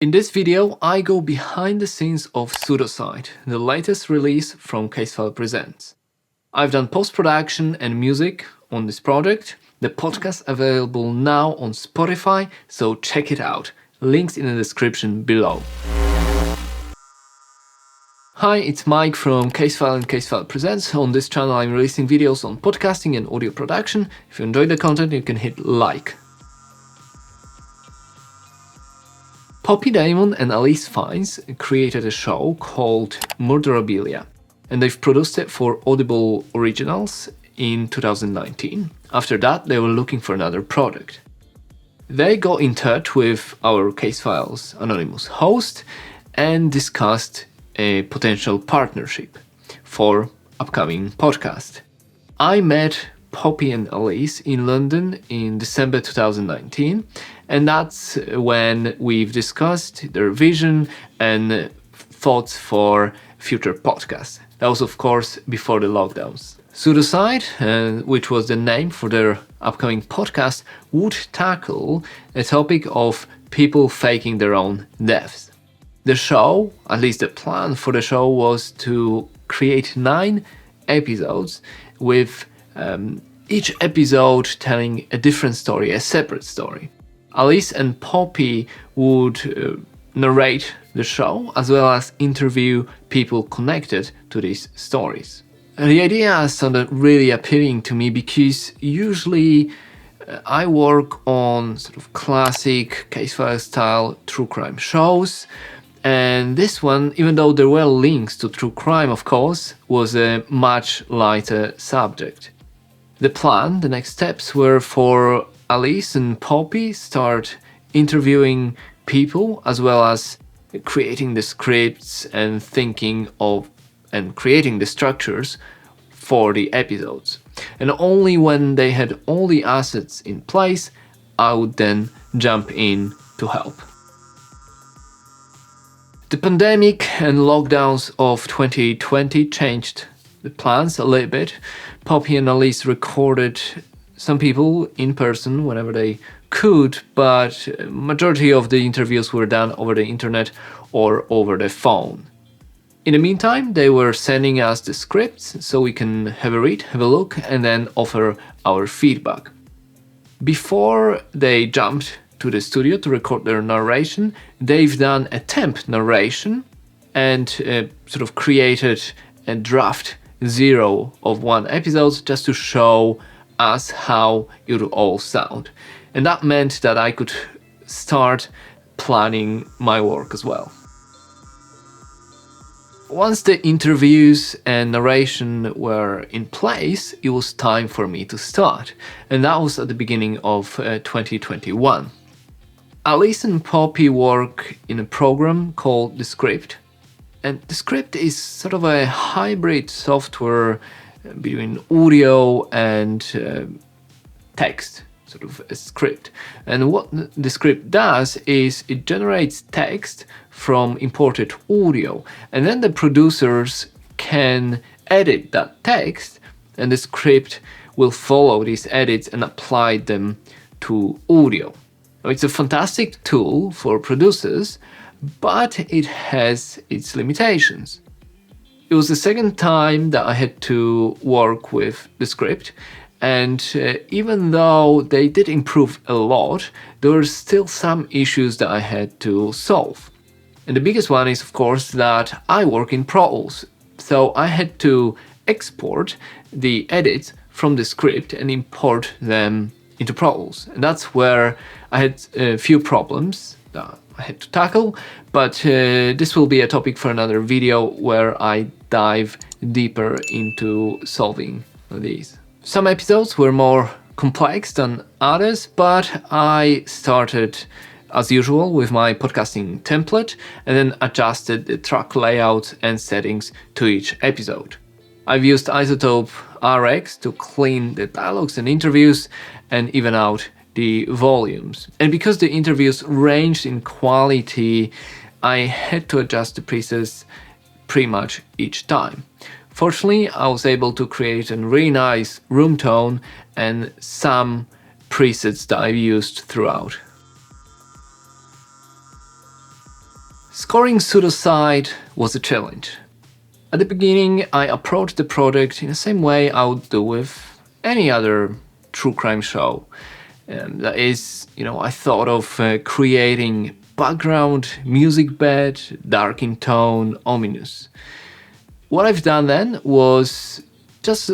In this video, I go behind the scenes of Pseudocide, the latest release from Casefile Presents. I've done post-production and music on this project. The podcast available now on Spotify, so check it out. Links in the description below. Hi, it's Mike from Casefile and Casefile Presents. On this channel I'm releasing videos on podcasting and audio production. If you enjoyed the content, you can hit like. Poppy Damon and Alice Fiennes created a show called Murderabilia, and they've produced it for Audible Originals in 2019. After that, they were looking for another product. They got in touch with our Casefile's anonymous host and discussed a potential partnership for upcoming podcast. I met Poppy and Alice in London in December 2019, and that's when we've discussed their vision and thoughts for future podcasts. That was, of course, before the lockdowns. Pseudocide, which was the name for their upcoming podcast, would tackle a topic of people faking their own deaths. The show, at least the plan for the show, was to create 9 episodes with each episode telling a different story, a separate story. Alice and Poppy would narrate the show as well as interview people connected to these stories. And the idea sounded really appealing to me because usually I work on sort of classic Casefile style true crime shows, and this one, even though there were links to true crime of course, was a much lighter subject. The plan, the next steps were for Alice and Poppy start interviewing people as well as creating the scripts and thinking of and creating the structures for the episodes. And only when they had all the assets in place, I would then jump in to help. The pandemic and lockdowns of 2020 changed the plans a little bit. Poppy and Alice recorded some people in person whenever they could, but majority of the interviews were done over the internet or over the phone. In the meantime, they were sending us the scripts so we can have a read, have a look, and then offer our feedback. Before they jumped to the studio to record their narration, they've done a temp narration and sort of created a draft 0 of 1 episode just to show us how it would all sound. And that meant that I could start planning my work as well. Once the interviews and narration were in place, it was time for me to start. And that was at the beginning of 2021. Alice and Poppy work in a program called The Script. And The Script is sort of a hybrid software between audio and text, sort of a script. And what The Script does is it generates text from imported audio, and then the producers can edit that text, and the script will follow these edits and apply them to audio. Now, it's a fantastic tool for producers, but it has its limitations. It was the second time that I had to work with The Script, and even though they did improve a lot, there were still some issues that I had to solve. And the biggest one is, of course, that I work in Pro Tools, so I had to export the edits from the script and import them into Pro Tools. And that's where I had a few problems that I had to tackle, but this will be a topic for another video where I dive deeper into solving these. Some episodes were more complex than others, but I started as usual with my podcasting template and then adjusted the track layout and settings to each episode. I've used Isotope RX to clean the dialogues and interviews and even out the volumes. And because the interviews ranged in quality, I had to adjust the presets pretty much each time. Fortunately, I was able to create a really nice room tone and some presets that I've used throughout. Scoring Pseudocide was a challenge. At the beginning, I approached the project in the same way I would do with any other true crime show. That is, I thought of creating background music bed, dark in tone, ominous. What I've done then was just,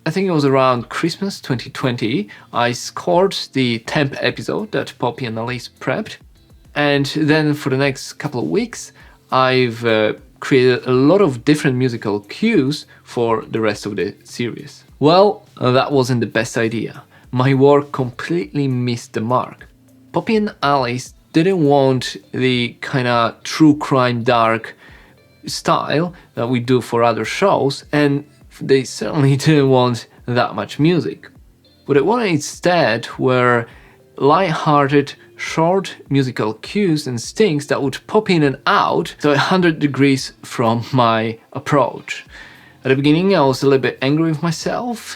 I think it was around Christmas 2020, I scored the 10th episode that Poppy and Alice prepped. And then for the next couple of weeks, I've created a lot of different musical cues for the rest of the series. Well, that wasn't the best idea. My work completely missed the mark. Poppy and Alice didn't want the kinda true crime dark style that we do for other shows, and they certainly didn't want that much music. What they wanted instead were light-hearted, short musical cues and stings that would pop in and out, so 100 degrees from my approach. At the beginning, I was a little bit angry with myself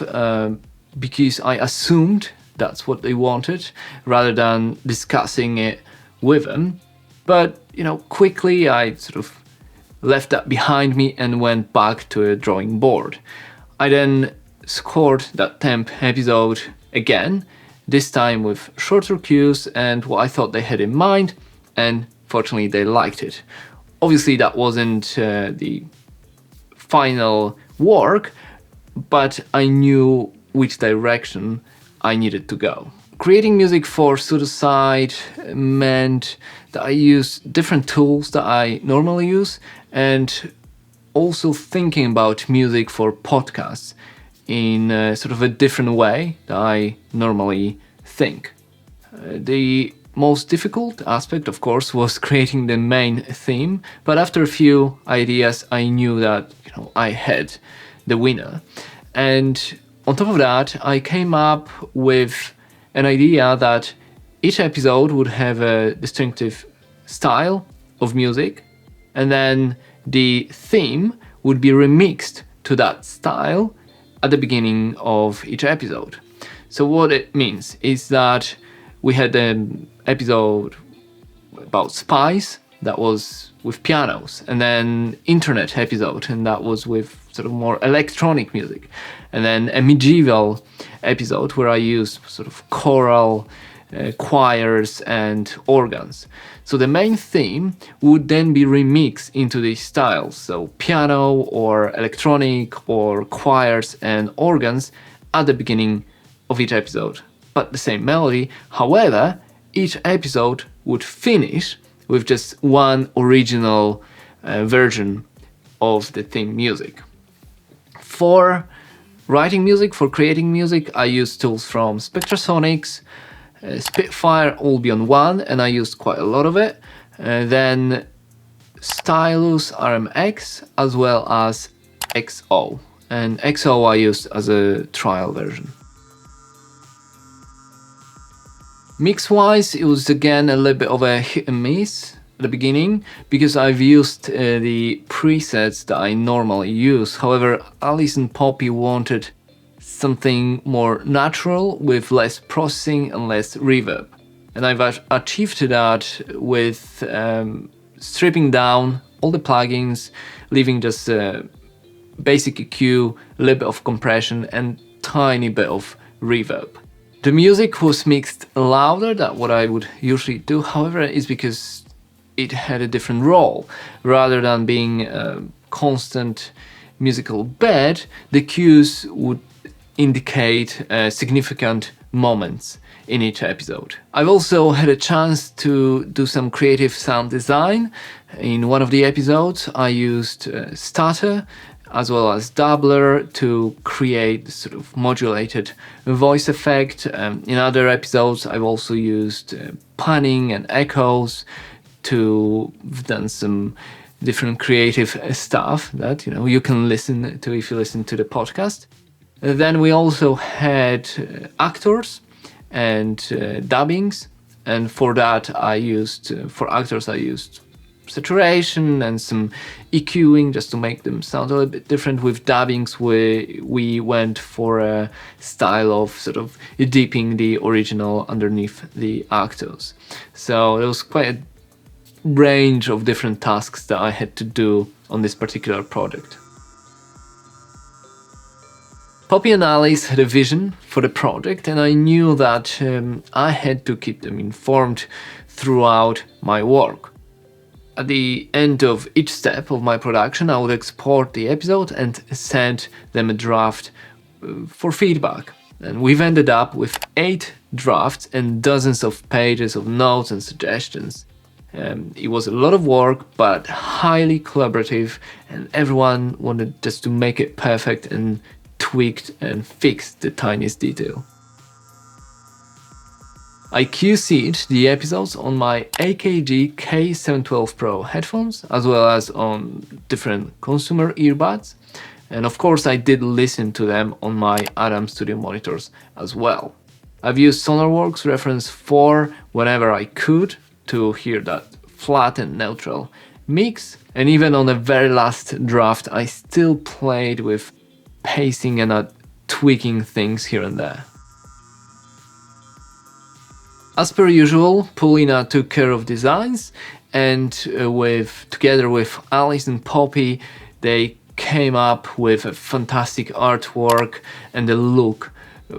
because I assumed that's what they wanted rather than discussing it with them. But, quickly I sort of left that behind me and went back to a drawing board. I then scored that 10th episode again, this time with shorter cues and what I thought they had in mind, and fortunately they liked it. Obviously that wasn't the final work, but I knew which direction I needed to go. Creating music for Pseudocide meant that I used different tools that I normally use, and also thinking about music for podcasts in sort of a different way that I normally think. The most difficult aspect, of course, was creating the main theme, but after a few ideas, I knew that I had the winner. And on top of that, I came up with an idea that each episode would have a distinctive style of music, and then the theme would be remixed to that style at the beginning of each episode. So what it means is that we had an episode about spies that was with pianos, and then internet episode, and that was with sort of more electronic music, and then a medieval episode where I used sort of choral, choirs and organs. So the main theme would then be remixed into these styles, so piano or electronic or choirs and organs at the beginning of each episode, but the same melody. However, each episode would finish with just one original version of the theme music. For writing music, for creating music, I use tools from Spectrasonics, Spitfire Albion 1, and I used quite a lot of it. Then Stylus RMX, as well as XO. And XO I used as a trial version. Mix-wise, it was again a little bit of a hit and miss at the beginning, because I've used the presets that I normally use. However, Alice and Poppy wanted something more natural with less processing and less reverb. And I've achieved that with stripping down all the plugins, leaving just a basic EQ, a little bit of compression and tiny bit of reverb. The music was mixed louder than what I would usually do, however, it's because it had a different role. Rather than being a constant musical bed, the cues would indicate significant moments in each episode. I've also had a chance to do some creative sound design. In one of the episodes, I used stutter as well as doubler to create sort of modulated voice effect. In other episodes, I've also used panning and echoes to have done some different creative stuff that you can listen to if you listen to the podcast. Then we also had actors and dubbings, and for that for actors I used saturation and some EQing just to make them sound a little bit different. With dubbings we went for a style of sort of dipping the original underneath the actors. So it was quite a range of different tasks that I had to do on this particular project. Poppy and Alice had a vision for the project, and I knew that I had to keep them informed throughout my work. At the end of each step of my production, I would export the episode and send them a draft for feedback. And we've ended up with 8 drafts and dozens of pages of notes and suggestions. It was a lot of work, but highly collaborative, and everyone wanted just to make it perfect and tweaked and fixed the tiniest detail. I QC'd the episodes on my AKG K712 Pro headphones, as well as on different consumer earbuds. And of course, I did listen to them on my Adam Studio monitors as well. I've used SonarWorks Reference 4 whenever I could to hear that flat and neutral mix. And even on the very last draft, I still played with pacing and tweaking things here and there. As per usual, Paulina took care of designs, and together with Alice and Poppy, they came up with a fantastic artwork and a look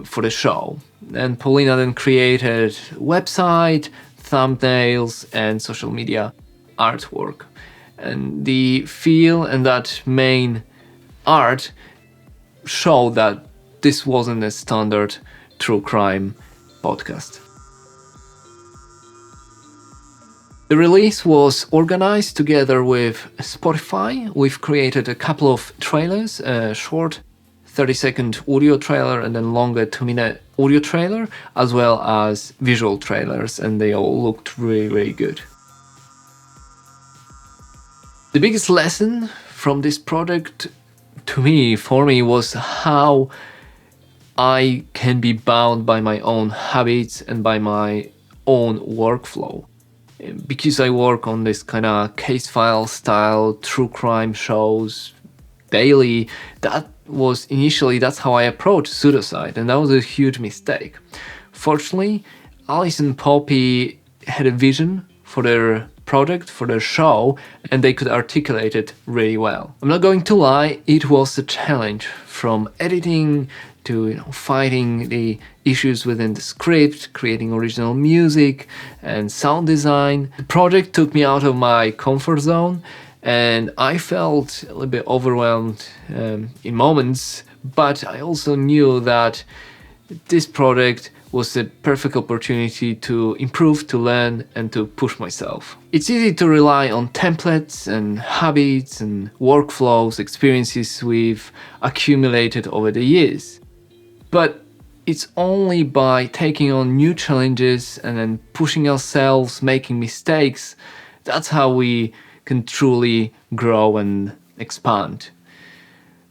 for the show. And Paulina then created website, thumbnails, and social media artwork. And the feel and that main art show that this wasn't a standard true crime podcast. The release was organized together with Spotify. We've created a couple of trailers, a short 30-second audio trailer and then longer 2-minute audio trailer, as well as visual trailers, and they all looked really, really good. The biggest lesson from this project for me was how I can be bound by my own habits and by my own workflow. Because I work on this kind of case file style true crime shows daily, that's how I approached Pseudocide, and that was a huge mistake. Fortunately, Alice and Poppy had a vision for their project, for their show, and they could articulate it really well. I'm not going to lie, it was a challenge, from editing to fighting the issues within the script, creating original music and sound design. The project took me out of my comfort zone, and I felt a little bit overwhelmed in moments, but I also knew that this project was a perfect opportunity to improve, to learn, and to push myself. It's easy to rely on templates and habits and workflows, experiences we've accumulated over the years. But it's only by taking on new challenges and then pushing ourselves, making mistakes, that's how we can truly grow and expand.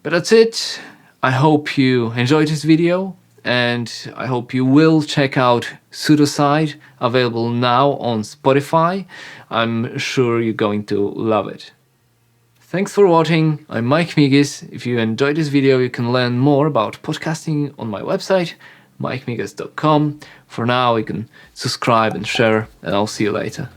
But that's it. I hope you enjoyed this video, and I hope you will check out Pseudocide, available now on Spotify. I'm sure you're going to love it. Thanks for watching. I'm Mike Migas. If you enjoyed this video, you can learn more about podcasting on my website, mikemigas.com. For now, you can subscribe and share, and I'll see you later.